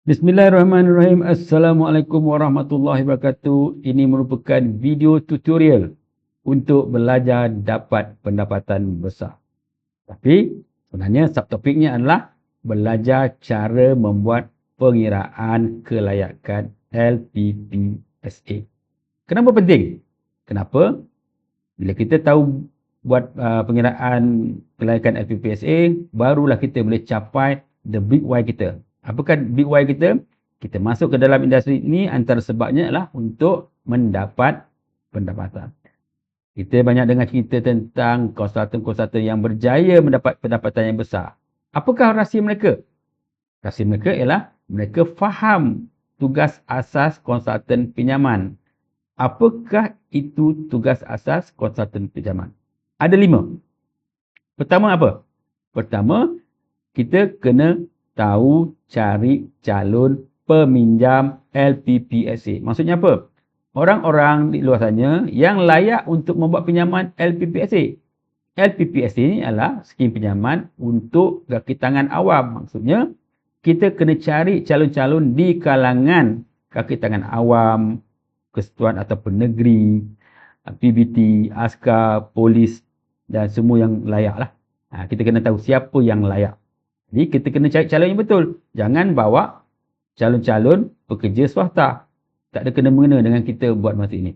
Bismillahirrahmanirrahim. Assalamualaikum warahmatullahi wabarakatuh. Ini merupakan video tutorial untuk belajar dapat pendapatan besar. Tapi sebenarnya subtopiknya adalah belajar cara membuat pengiraan kelayakan LPPSA. Kenapa penting? Kenapa? Bila kita tahu buat pengiraan kelayakan LPPSA, barulah kita boleh capai the big why kita. Apakah big why kita? Kita masuk ke dalam industri ini antara sebabnya adalah untuk mendapat pendapatan. Kita banyak dengar cerita tentang konsultan-konsultan yang berjaya mendapat pendapatan yang besar. Apakah rahsia mereka? Rahsia mereka ialah mereka faham tugas asas konsultan pinjaman. Apakah itu tugas asas konsultan pinjaman? Ada 5. Pertama apa? Pertama, kita kena tahu cari calon peminjam LPPSA. Maksudnya apa? Orang-orang di luar sana yang layak untuk membuat pinjaman LPPSA. LPPSA ini adalah skim pinjaman untuk kaki tangan awam. Maksudnya, kita kena cari calon-calon di kalangan kaki tangan awam, kesatuan ataupun negeri, PBT, askar, polis dan semua yang layak lah. Kita kena tahu siapa yang layak. Jadi kita kena cari calon yang betul. Jangan bawa calon-calon pekerja swasta. Tak ada kena-mengena dengan kita buat masa ini.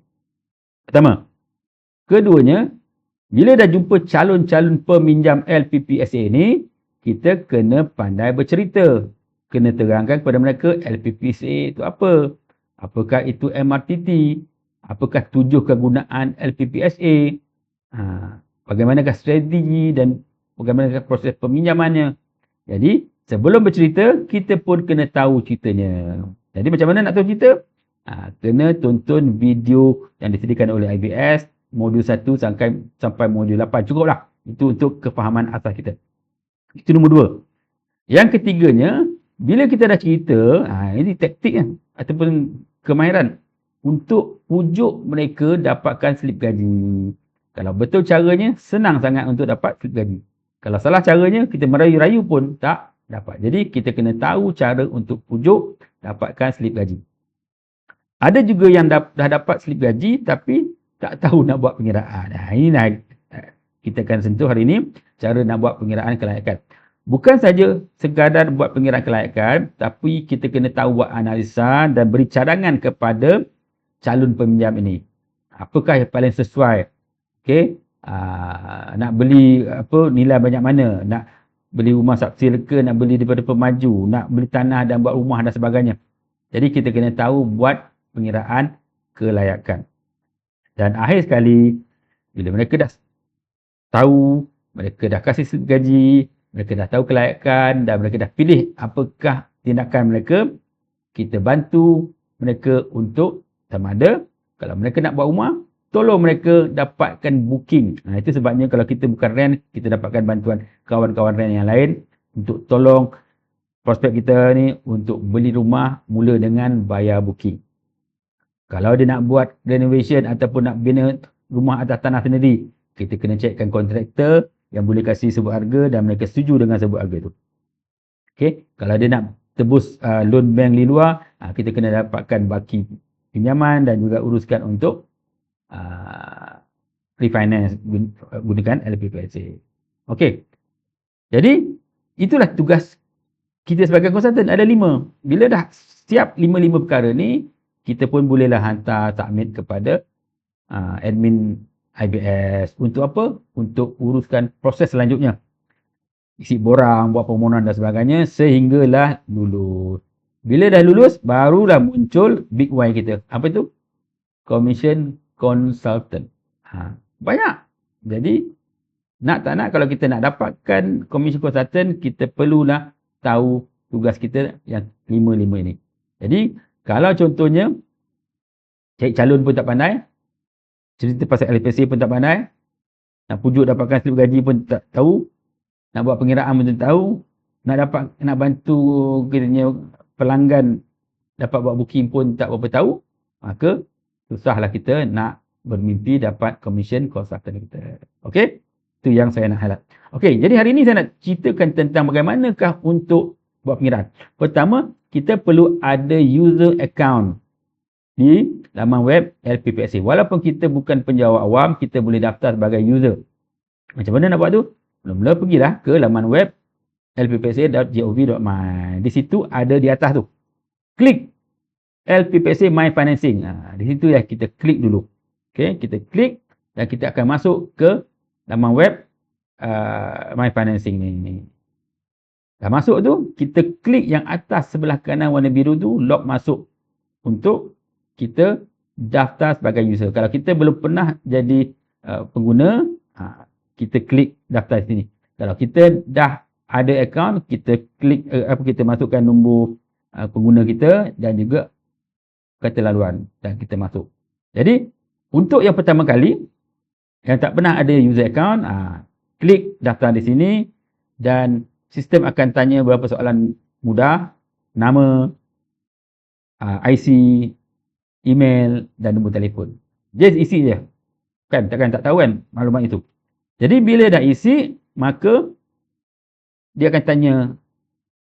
Pertama. Keduanya, bila dah jumpa calon-calon peminjam LPPSA ni, kita kena pandai bercerita. Kena terangkan kepada mereka LPPSA itu apa. Apakah itu MRTT? Apakah tujuh kegunaan LPPSA? Bagaimanakah strategi dan bagaimanakah proses peminjamannya? Jadi, sebelum bercerita, kita pun kena tahu ceritanya. Jadi, macam mana nak tahu cerita? Kena tonton video yang disediakan oleh IBS, modul 1 sampai modul 8. Cukuplah. Itu untuk kefahaman asas kita. Itu nombor 2. Yang ketiganya, bila kita dah cerita, ini taktik kan, ataupun kemahiran untuk pujuk mereka dapatkan slip gaji. Kalau betul caranya, senang sangat untuk dapat slip gaji. Kalau salah caranya, kita merayu-rayu pun tak dapat. Jadi, kita kena tahu cara untuk pujuk dapatkan slip gaji. Ada juga yang dah dapat slip gaji, tapi tak tahu nak buat pengiraan. Ini kita akan sentuh hari ini, cara nak buat pengiraan kelayakan. Bukan saja sekadar buat pengiraan kelayakan, tapi kita kena tahu buat analisa dan beri cadangan kepada calon peminjam ini. Apakah yang paling sesuai? Okey. Nak beli nilai banyak mana, nak beli rumah subsil ke, nak beli daripada pemaju, nak beli tanah dan buat rumah dan sebagainya. Jadi kita kena tahu buat pengiraan kelayakan. Dan akhir sekali, bila mereka dah tahu, mereka dah kasih slip gaji, mereka dah tahu kelayakan dan mereka dah pilih apakah tindakan mereka, kita bantu mereka untuk sama ada kalau mereka nak buat rumah, tolong mereka dapatkan booking. Itu sebabnya kalau kita bukan rent, kita dapatkan bantuan kawan-kawan rent yang lain untuk tolong prospek kita ni untuk beli rumah mula dengan bayar booking. Kalau dia nak buat renovation ataupun nak bina rumah atas tanah sendiri, kita kena cekkan kontraktor yang boleh kasih sebut harga dan mereka setuju dengan sebut harga tu. Okay? Kalau dia nak tebus loan bank di luar, kita kena dapatkan baki pinjaman dan juga uruskan untuk refinance gunakan LPPSA. Okey. Jadi, itulah tugas kita sebagai konsultan. Ada 5. Bila dah siap 5 perkara ni, kita pun bolehlah hantar submit kepada admin IBS. Untuk apa? Untuk uruskan proses selanjutnya. Isi borang, buat permohonan dan sebagainya sehinggalah lulus. Bila dah lulus, barulah muncul big why kita. Apa itu? Commission consultant. Banyak. Jadi, nak tak nak kalau kita nak dapatkan commission consultant, kita perlulah tahu tugas kita yang 5 ini. Jadi, kalau contohnya, cari calon pun tak pandai, cerita pasal LPPSA pun tak pandai, nak pujuk dapatkan slip gaji pun tak tahu, nak buat pengiraan pun tak tahu, nak bantu kiranya pelanggan dapat buat booking pun tak berapa tahu, maka susahlah kita nak bermimpi dapat commission consultant kita. Okey? Itu yang saya nak highlight. Okey, jadi hari ini saya nak ceritakan tentang bagaimanakah untuk buat pengiraan. Pertama, kita perlu ada user account di laman web LPPSA. Walaupun kita bukan penjawat awam, kita boleh daftar sebagai user. Macam mana nak buat tu? Mula-mula pergilah ke laman web lppsa.gov.my. Di situ ada di atas tu. Klik LPPSA My Financing. Di situ ya kita klik dulu. Okey, kita klik dan kita akan masuk ke laman web My Financing ni. Dah masuk tu, kita klik yang atas sebelah kanan warna biru tu, log masuk untuk kita daftar sebagai user. Kalau kita belum pernah jadi pengguna, kita klik daftar di sini. Kalau kita dah ada akaun, kita klik kita masukkan nombor pengguna kita dan juga kata laluan dan kita masuk. Jadi untuk yang pertama kali yang tak pernah ada user account, klik daftar di sini dan sistem akan tanya beberapa soalan mudah, nama, IC, email dan nombor telefon. Just isi je. Kan takkan tak tahu kan maklumat itu. Jadi bila dah isi, maka dia akan tanya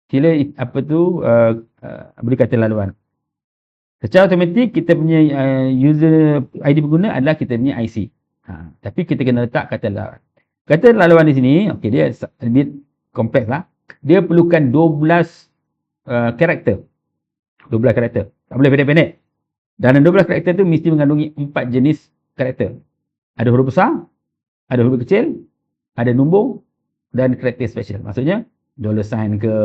sila beri kata laluan. Secara automatik kita punya user ID pengguna adalah kita punya IC. Tapi kita kena letak kata laluan. Kata laluan di sini, okey, dia lebih kompleks lah. Dia perlukan 12 karakter. 12 karakter. Tak boleh pendek-pendek. Dan 12 karakter tu mesti mengandungi 4 jenis karakter. Ada huruf besar, ada huruf kecil, ada nombor dan karakter special. Maksudnya $sign ke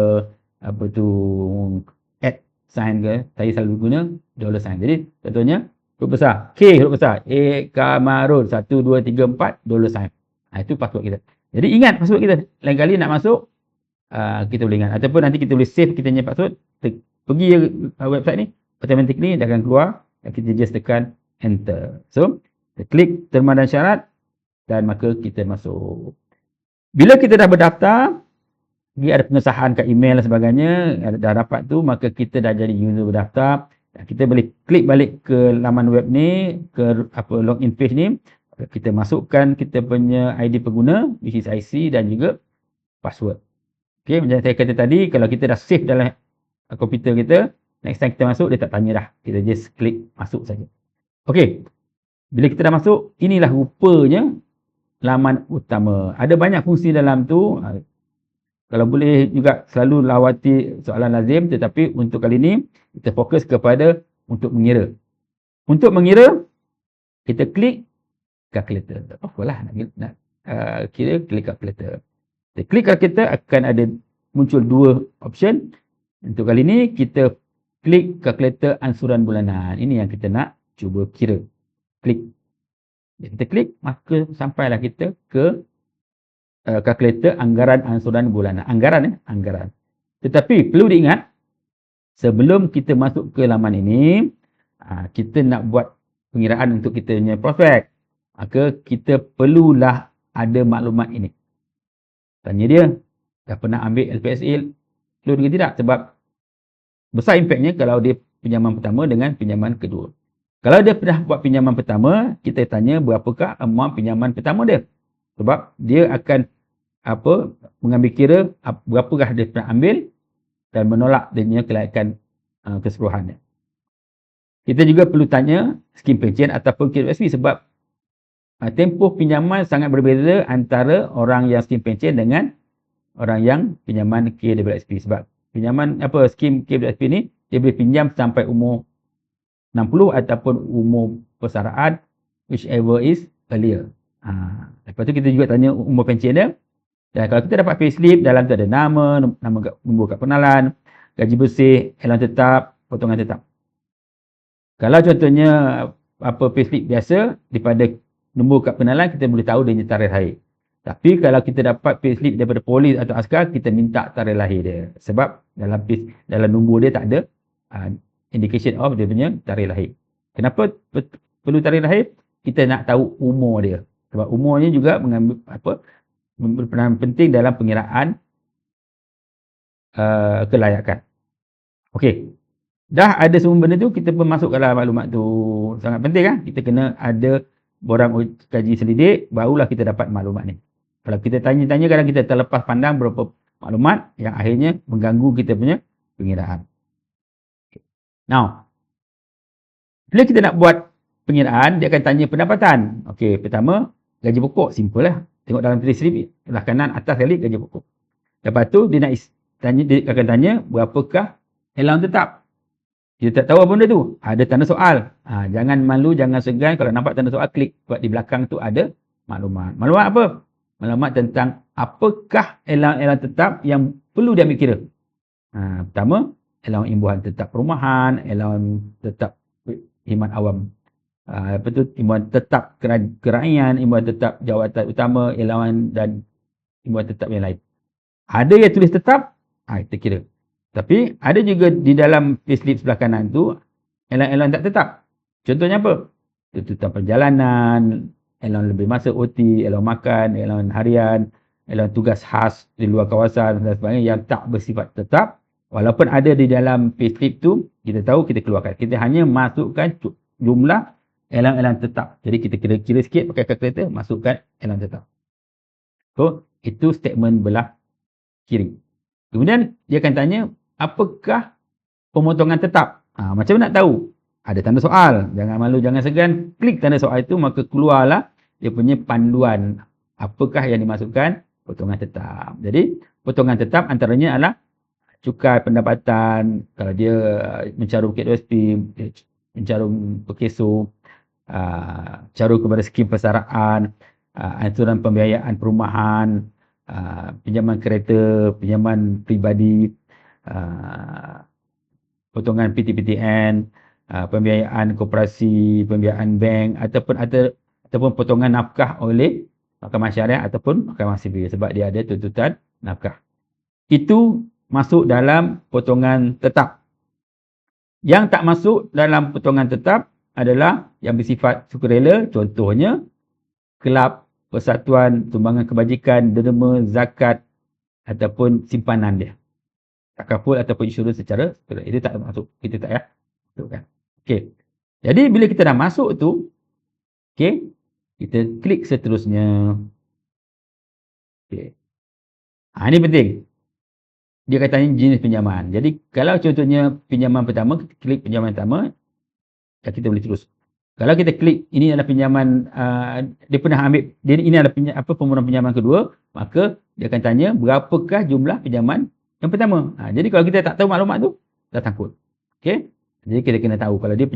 sign ke, saya selalu guna $sign. Jadi contohnya huruf besar, K huruf besar, Kamarul 1 2 3 4 $sign. Itu password kita. Jadi ingat password kita. Lain kali nak masuk kita boleh ingat, ataupun nanti kita boleh save kita punya password. Pergi website ni, automatically dia akan keluar dan kita just tekan enter. So kita klik terma dan syarat dan maka kita masuk. Bila kita dah berdaftar, dia ada pengesahan kat email dan sebagainya, dah dapat tu, maka kita dah jadi user berdaftar. Dan kita boleh klik balik ke laman web ni, ke login page ni, kita masukkan kita punya ID pengguna, which is IC dan juga password. Okey, macam saya kata tadi, kalau kita dah save dalam komputer kita, next time kita masuk, dia tak tanya dah. Kita just klik masuk saja. Okey, bila kita dah masuk, inilah rupanya laman utama. Ada banyak fungsi dalam tu. Kalau boleh juga selalu lawati soalan lazim, tetapi untuk kali ini kita fokus kepada untuk mengira. Untuk mengira, kita klik calculator. Tak apalah nak kira, klik calculator. Kita klik calculator, akan ada muncul dua option. Untuk kali ini kita klik kalkulator ansuran bulanan. Ini yang kita nak cuba kira. Klik. Kita klik, maka sampailah kita ke kalkulator anggaran ansuran bulanan. Anggaran. Tetapi perlu diingat, sebelum kita masuk ke laman ini, kita nak buat pengiraan untuk kita punya prospek. Maka kita perlulah ada maklumat ini. Tanya dia, dah pernah ambil LPSA loan ke tidak? Sebab besar impaknya kalau dia pinjaman pertama dengan pinjaman kedua. Kalau dia pernah buat pinjaman pertama, kita tanya berapakah amount pinjaman pertama dia. Sebab dia akan mengambil kira berapakah dia pernah ambil dan menolak dia punya kelayakan keseluruhannya. Kita juga perlu tanya skim pencen ataupun KWSP sebab tempoh pinjaman sangat berbeza antara orang yang skim pencen dengan orang yang pinjaman KWSP. Sebab pinjaman skim KWSP ni dia boleh pinjam sampai umur 60 ataupun umur persaraan, whichever is earlier. Lepas tu kita juga tanya umur pencen dia. Dan kalau kita dapat payslip, dalam tu ada nama nombor kad pengenalan, gaji bersih, elan tetap, potongan tetap. Kalau contohnya payslip biasa, daripada nombor kad pengenalan kita boleh tahu dia punya tarikh lahir. Tapi kalau kita dapat payslip daripada polis atau askar, kita minta tarikh lahir dia. Sebab dalam nombor dia tak ada indication of dia punya tarikh lahir. Kenapa perlu tarikh lahir? Kita nak tahu umur dia. Sebab umurnya juga berperanan penting dalam pengiraan kelayakan. Okey. Dah ada semua benda tu, kita pun masuk dalam maklumat tu. Sangat penting kan? Kita kena ada borang kaji selidik, barulah kita dapat maklumat ni. Kalau kita tanya-tanya, kadang kita terlepas pandang beberapa maklumat yang akhirnya mengganggu kita punya pengiraan. Now, bila kita nak buat pengiraan, dia akan tanya pendapatan. Okey, pertama, gaji pokok. Simple lah. Tengok dalam payslip, sebelah kanan atas sekali gaji pokok. Lepas tu, dia akan tanya berapakah allowance tetap. Kita tak tahu apa benda tu. Ada tanda soal. Jangan malu, jangan segan. Kalau nampak tanda soal, klik. Sebab di belakang tu ada maklumat. Maklumat apa? Maklumat tentang apakah allowance tetap yang perlu diambil kira. Pertama, allowance imbuhan tetap perumahan, allowance tetap khidmat awam. Lepas tu, imbuhan tetap kerajaan, imbuhan tetap jawatan utama, allowance dan imbuhan tetap yang lain. Ada yang tulis tetap, kita kira. Tapi ada juga di dalam payslip sebelah kanan tu allowance tak tetap. Contohnya apa? Tuntutan perjalanan, allowance lebih masa OT, allowance makan, allowance harian, allowance tugas khas di luar kawasan dan sebagainya yang tak bersifat tetap. Walaupun ada di dalam payslip tu, kita tahu kita keluarkan. Kita hanya masukkan jumlah allowance tetap. Jadi kita kira-kira sikit pakai kalkulator, masukkan allowance tetap. So, itu statement belah kiri. Kemudian dia akan tanya, apakah pemotongan tetap? Macam mana nak tahu? Ada tanda soal. Jangan malu, jangan segan. Klik tanda soal itu, maka keluarlah dia punya panduan. Apakah yang dimasukkan? Potongan tetap. Jadi, potongan tetap antaranya adalah cukai pendapatan, kalau dia mencarum KWSP, mencarum perkeso, carum kepada skim persaraan, ansuran pembiayaan perumahan, pinjaman kereta, pinjaman peribadi, potongan PTPTN, pembiayaan koperasi, pembiayaan bank ataupun potongan nafkah oleh mahkamah syariah ataupun mahkamah sivil sebab dia ada tuntutan nafkah. Itu masuk dalam potongan tetap. Yang tak masuk dalam potongan tetap adalah yang bersifat sukarela, contohnya kelab, persatuan, sumbangan kebajikan, derma, zakat ataupun simpanan dia. Takaful ataupun insurans secara sukarela. Itu tak masuk. Kita tak masukkan. Okey. Jadi bila kita dah masuk tu, okey, kita klik seterusnya. Okey. Ini penting. Dia katanya jenis pinjaman. Jadi kalau contohnya pinjaman pertama, kita klik pinjaman pertama, dan kita boleh terus. Kalau kita klik ini adalah pinjaman, dia pernah ambil, ini adalah permohonan pinjaman kedua, maka dia akan tanya berapakah jumlah pinjaman yang pertama. Jadi kalau kita tak tahu maklumat tu, dah takut. Okey? Jadi kita kena tahu. Kalau dia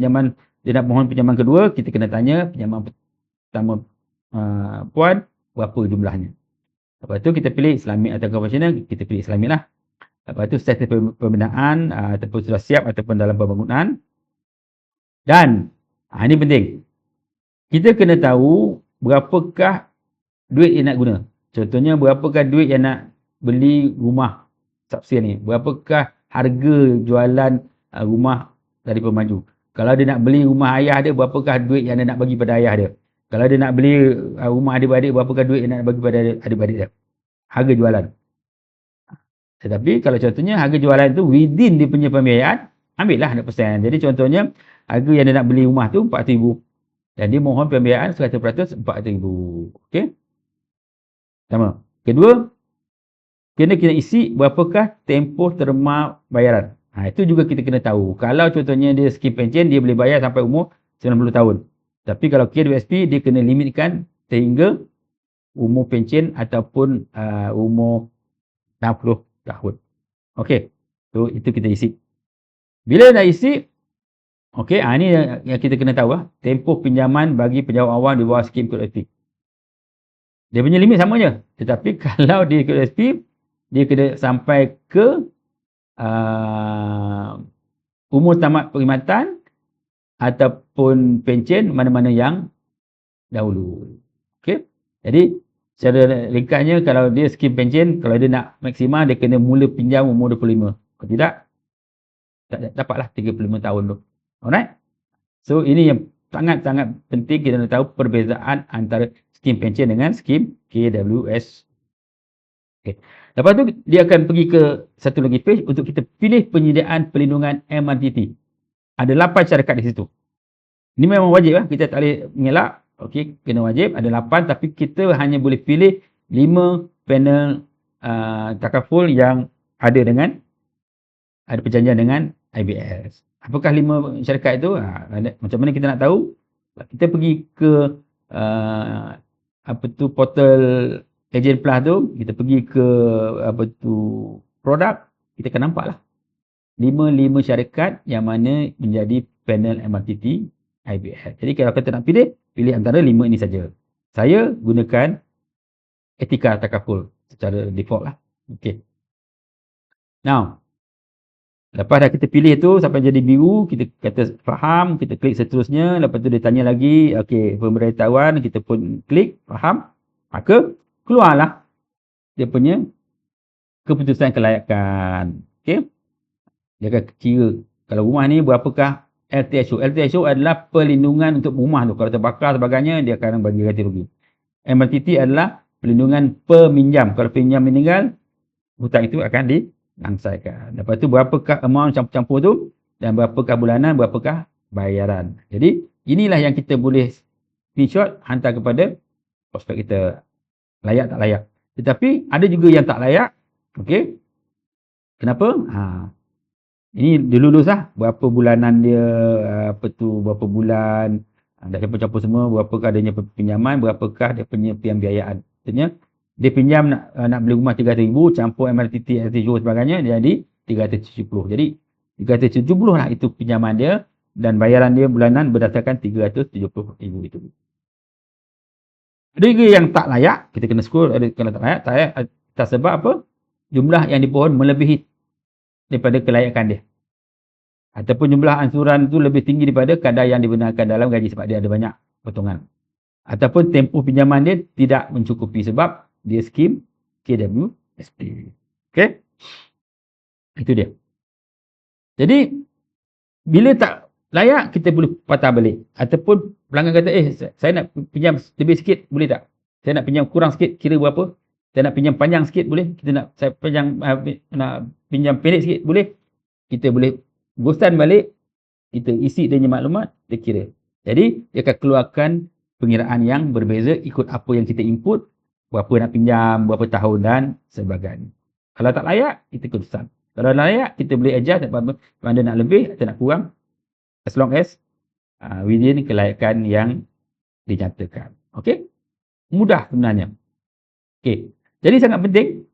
nak mohon pinjaman kedua, kita kena tanya pinjaman pertama puan, berapa jumlahnya. Lepas tu kita pilih Islamic atau konvensional, kita pilih Islamic lah. Lepas tu status pembinaan ataupun sudah siap ataupun dalam pembangunan. Dan ini penting. Kita kena tahu berapakah duit yang nak guna. Contohnya berapakah duit yang nak beli rumah subsale ni. Berapakah harga jualan rumah dari pemaju. Kalau dia nak beli rumah ayah dia, berapakah duit yang dia nak bagi pada ayah dia. Kalau dia nak beli rumah adik-beradik, berapakah duit yang nak bagi pada adik-beradik dia. Harga jualan. Tetapi kalau contohnya harga jualan tu within dia punya pembiayaan, ambillah 100%. Jadi contohnya harga yang dia nak beli rumah tu RM400,000 dan dia mohon pembiayaan 100% RM400,000. Okey? Pertama. Kedua, kena isi berapakah tempoh terma bayaran. Itu juga kita kena tahu. Kalau contohnya dia skim pencen, dia boleh bayar sampai umur 90 tahun. Tapi kalau KWSP, dia kena limitkan sehingga umur pencen ataupun umur 60 tahun. Okey. So, itu kita isi. Bila dah isi, okey, ini yang kita kena tahu. Tempoh pinjaman bagi penjawat awam di bawah skim KWSP. Dia punya limit sama je. Tetapi kalau di KWSP, dia kena sampai ke umur tamat perkhidmatan ataupun pencen mana-mana yang dahulu. Okey. Jadi, secara ringkasnya, kalau dia skim pencen, kalau dia nak maksimal, dia kena mula pinjam umur 25. Kalau tidak, tak dapatlah 35 tahun tu. Alright? So, ini yang sangat-sangat penting kita nak tahu perbezaan antara skim pencen dengan skim KWS. Okay. Lepas tu, dia akan pergi ke satu lagi page untuk kita pilih penyediaan perlindungan MRTT. Ada 8 syarikat di situ. Ini memang wajib. Kita tak boleh mengelak. Okey, kena wajib. Ada 8 tapi kita hanya boleh pilih 5 panel takaful yang ada perjanjian dengan IBS. Apakah 5 syarikat itu? Macam mana kita nak tahu? Kita pergi ke portal Agent Plus tu, kita pergi ke produk, kita akan nampak lah 5 syarikat yang mana menjadi panel MRTT IBS. Jadi kalau kita nak pilih antara 5 ini saja. Saya gunakan Etika Takaful secara default lah. Okey. Now, lepas dah kita pilih tu sampai jadi biru, kita kata faham, kita klik seterusnya, lepas tu dia tanya lagi, okey, pemberitahuan, kita pun klik faham, maka keluarlah dia punya keputusan kelayakan. Okey. Dia akan kira kalau rumah ni berapakah LTSO. LTSO adalah perlindungan untuk rumah tu. Kalau terbakar sebagainya, dia akan bagi ganti rugi. MRTT adalah perlindungan peminjam. Kalau peminjam meninggal, hutang itu akan dilangsaikan. Lepas tu berapakah amount campur-campur tu dan berapakah bulanan, berapakah bayaran. Jadi inilah yang kita boleh screenshot hantar kepada prospek kita. Layak tak layak. Tetapi ada juga yang tak layak. Okey. Kenapa? Ini dia lulus lah. Berapa bulanan dia, berapa bulan, dah campur-campur semua, berapakah adanya pinjaman, berapakah dia punya pembiayaan. Maksudnya, dia pinjam nak beli rumah 300,000, campur MRTT, LTSO sebagainya, dia jadi 370. Jadi, 370 lah itu pinjaman dia dan bayaran dia bulanan berdasarkan 370,000 itu. Ada juga yang tak layak, kita kena scroll, ada kalau tak layak tak sebab apa? Jumlah yang dipohon melebihi daripada kelayakan dia. Ataupun jumlah ansuran itu lebih tinggi daripada kadar yang dibenarkan dalam gaji sebab dia ada banyak potongan. Ataupun tempoh pinjaman dia tidak mencukupi sebab dia skim KWSP. Okey? Itu dia. Jadi, bila tak layak, kita boleh patah balik. Ataupun pelanggan kata, saya nak pinjam lebih sikit, boleh tak? Saya nak pinjam kurang sikit, kira berapa? Saya nak pinjam panjang sikit, boleh? Saya nak pinjam pendek sikit, boleh? Kita boleh bosan balik, kita isi dia maklumat, dia kira. Jadi, dia akan keluarkan pengiraan yang berbeza ikut apa yang kita input, berapa nak pinjam, berapa tahun dan sebagainya. Kalau tak layak, kita keputusan. Kalau layak, kita boleh adjust mana nak lebih atau nak kurang, as long as within kelayakan yang dinyatakan. Okey? Mudah sebenarnya. Okey. Jadi sangat penting,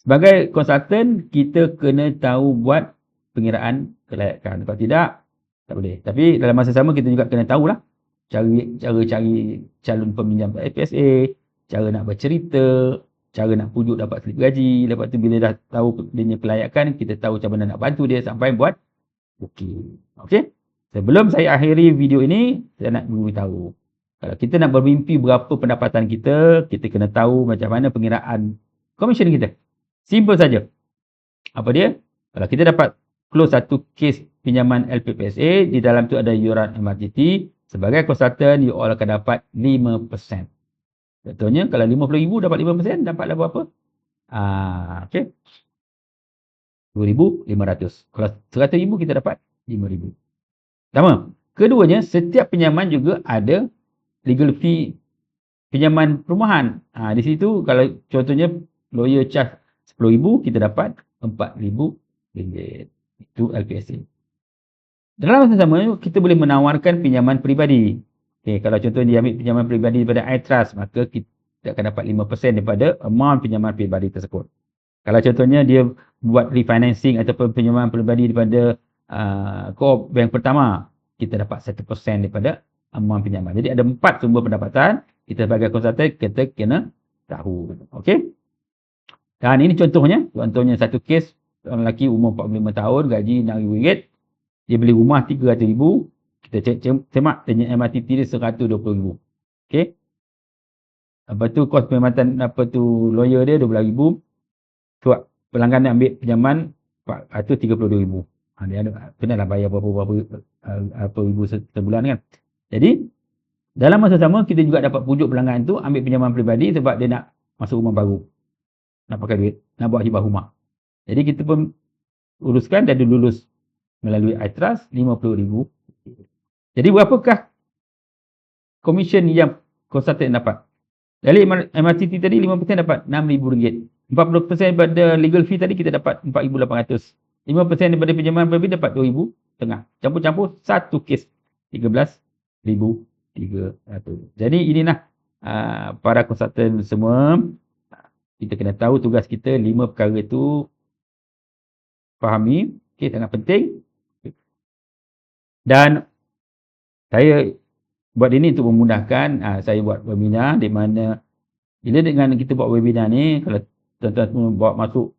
sebagai konsultan, kita kena tahu buat pengiraan kelayakan. Kalau tidak, tak boleh. Tapi dalam masa sama, kita juga kena tahulah cara cari calon peminjam FSA, cara nak bercerita, cara nak pujuk dapat slip gaji. Lepas tu bila dah tahu dia punya kelayakan, kita tahu macam mana nak bantu dia sampai buat booking. Okey? Sebelum saya akhiri video ini, saya nak beritahu. Kalau kita nak bermimpi berapa pendapatan kita, kita kena tahu macam mana pengiraan komisen kita. Simple saja. Apa dia? Kalau kita dapat close satu kes pinjaman LPPSA, di dalam tu ada yuran MRTT, sebagai konsultan, you all akan dapat 5%. Contohnya, kalau 50,000 dapat 5%, dapatlah berapa? Okey. 2,500. Kalau 100,000, kita dapat 5,000. Pertama. Keduanya, setiap pinjaman juga ada legal fee pinjaman perumahan. Di situ, kalau contohnya lawyer charge 10,000, kita dapat 4,000 ringgit. Itu LPSA. Dalam masa sama, kita boleh menawarkan pinjaman peribadi. Okay, kalau contohnya dia ambil pinjaman peribadi daripada iTrust, maka kita akan dapat 5% daripada amount pinjaman peribadi tersebut. Kalau contohnya dia buat refinancing ataupun pinjaman peribadi daripada Co-op Bank Pertama, kita dapat 1% daripada amount pinjaman. Jadi ada 4 sumber pendapatan. Kita sebagai konsultan, kita kena tahu. Okey? Dan ini contohnya satu kes, orang lelaki umur 45 tahun, gaji RM6,000, dia beli rumah 300,000, kita semak dengan MRTT dia 120,000. Okey. Lepas tu kos perkhidmatan lawyer dia 12,000. Sebab pelanggan dia ambil pinjaman 432,000. Dia ada kenalah bayar berapa ribu sebulan kan. Jadi dalam masa sama kita juga dapat pujuk pelanggan tu ambil pinjaman peribadi sebab dia nak masuk rumah baru. Nak pakai duit, nak buat hibah rumah. Jadi kita pun uruskan dan dia lulus melalui iTrust 50,000. Jadi berapakah komisen yang konsultan dapat? Dari MRTT tadi 5% dapat RM6,000. 40% daripada legal fee tadi kita dapat RM4,800. 5% daripada pinjaman berbeza dapat 2,000 tengah. Campur-campur satu kes 13,300. Jadi inilah para konsultan semua, kita kena tahu tugas kita 5 perkara itu fahami, okey, sangat penting. Dan saya buat ini untuk memudahkan saya buat webinar di mana bila dengan kita buat webinar ni, kalau tuan-tuan semua bawa masuk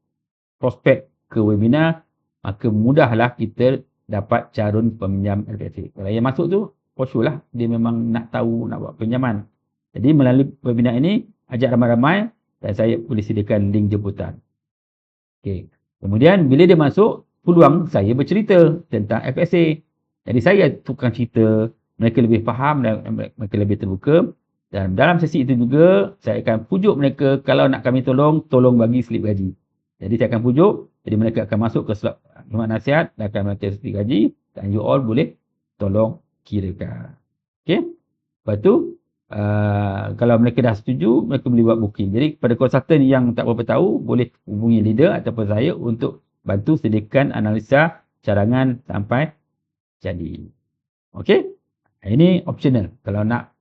prospek ke webinar, maka mudahlah kita dapat calon peminjam LPC. Kalau yang masuk tu, for sure lah dia memang nak tahu nak buat pinjaman. Jadi melalui webinar ini, ajak ramai-ramai dan saya boleh sediakan link jemputan. Okay. Kemudian bila dia masuk, peluang saya bercerita tentang FSA. Jadi saya tukang cerita, mereka lebih faham dan mereka lebih terbuka. Dan dalam sesi itu juga, saya akan pujuk mereka kalau nak kami tolong bagi slip gaji. Jadi saya akan pujuk, jadi mereka akan masuk ke slot khidmat nasihat dan akan mengatakan slip gaji dan you all boleh tolong kirakan. Okey. Lepas tu, kalau mereka dah setuju, mereka boleh buat booking. Jadi kepada konsultan yang tak berapa tahu, boleh hubungi leader ataupun saya untuk bantu sediakan analisa cadangan sampai jadi. Okey. Ini optional. Kalau nak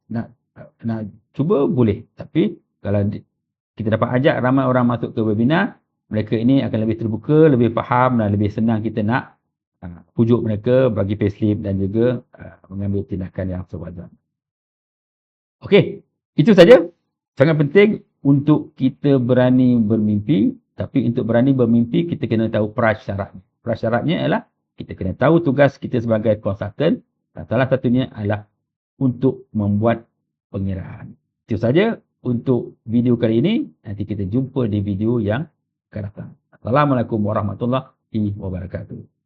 cuba boleh. Tapi kalau kita dapat ajak ramai orang masuk ke webinar, mereka ini akan lebih terbuka, lebih faham dan lebih senang kita nak pujuk mereka bagi payslip dan juga mengambil tindakan yang sewajar. Okey, itu saja. Sangat penting untuk kita berani bermimpi, tapi untuk berani bermimpi kita kena tahu prasyaratnya. Prasyaratnya ialah kita kena tahu tugas kita sebagai konsultan dan salah satunya adalah untuk membuat pengiraan. Itu saja untuk video kali ini. Nanti kita jumpa di video yang akan datang. Assalamualaikum warahmatullahi wabarakatuh.